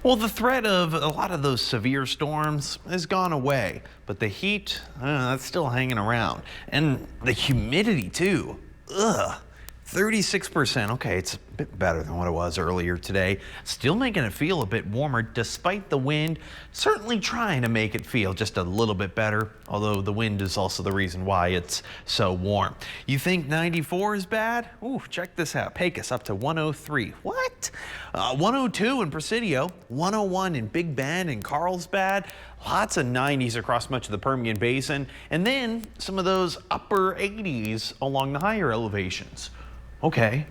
Well, the threat of a lot of those severe storms has gone away, but the heat, that's still hanging around. And the humidity too. Ugh. 36%. Okay, it's a bit better than what it was earlier today. Still making it feel a bit warmer despite the wind. Certainly trying to make it feel just a little bit better, although the wind is also the reason why it's so warm. You think 94 is bad? Ooh, check this out. Pecos up to 103. What? 102 in Presidio, 101 in Big Bend and Carlsbad. Lots of 90s across much of the Permian Basin, and then some of those upper 80s along the higher elevations. Okay,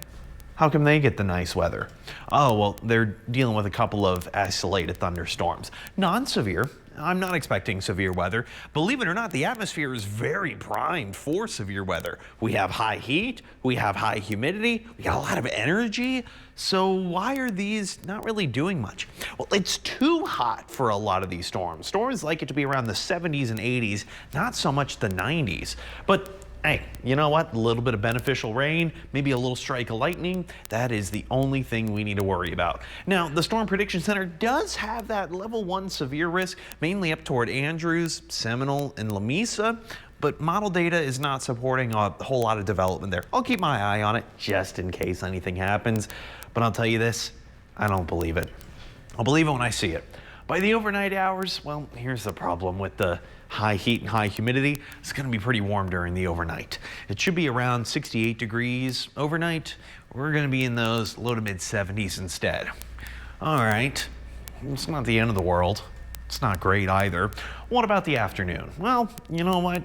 how come they get the nice weather? Oh, well, they're dealing with a couple of isolated thunderstorms. Non-severe. I'm not expecting severe weather. Believe it or not, the atmosphere is very primed for severe weather. We have high heat, we have high humidity, we got a lot of energy. So why are these not really doing much? Well, it's too hot for a lot of these storms. Storms like it to be around the 70s and 80s, not so much the 90s. But hey, you know what? A little bit of beneficial rain, maybe a little strike of lightning. That is the only thing we need to worry about. Now, the Storm Prediction Center does have that level 1 severe risk, mainly up toward Andrews, Seminole, and Lamesa. But model data is not supporting a whole lot of development there. I'll keep my eye on it just in case anything happens. But I'll tell you this, I don't believe it. I'll believe it when I see it. By the overnight hours, well, here's the problem with the high heat and high humidity. It's going to be pretty warm during the overnight. It should be around 68 degrees overnight. We're going to be in those low to mid 70s instead. All right, it's not the end of the world. It's not great either. What about the afternoon? Well, you know what?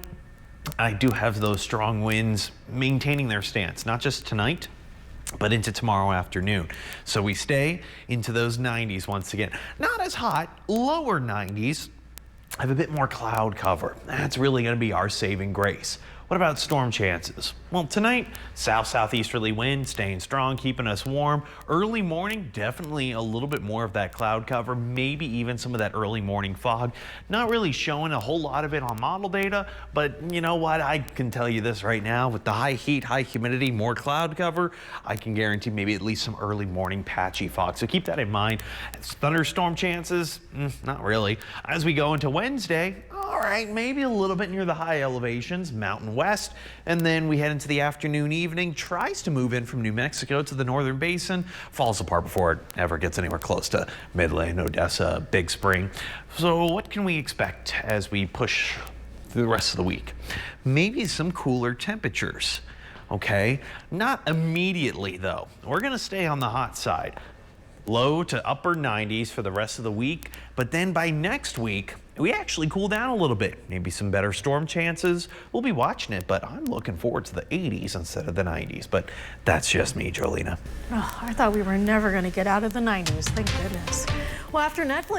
I do have those strong winds maintaining their stance, not just tonight, but into tomorrow afternoon. So we stay into those 90s once again. Not as hot, lower 90s. Have a bit more cloud cover. That's really going to be our saving grace. What about storm chances? Well, tonight, south-southeasterly wind staying strong, keeping us warm. Early morning, definitely a little bit more of that cloud cover, maybe even some of that early morning fog. Not really showing a whole lot of it on model data, but you know what? I can tell you this right now, with the high heat, high humidity, more cloud cover, I can guarantee maybe at least some early morning patchy fog. So keep that in mind. Thunderstorm chances, not really. As we go into Wednesday, all right, maybe a little bit near the high elevations, Mountain West, and then we head into the afternoon, evening, tries to move in from New Mexico to the northern basin, falls apart before it ever gets anywhere close to Midland, Odessa, Big Spring. So what can we expect as we push through the rest of the week? Maybe some cooler temperatures, okay? Not immediately though. We're gonna stay on the hot side. Low to upper 90s for the rest of the week, but then by next week, we actually cool down a little bit. Maybe some better storm chances. We'll be watching it, but I'm looking forward to the 80s instead of the 90s. But that's just me, Jolena. Oh, I thought we were never going to get out of the 90s. Thank goodness. Well, after Netflix.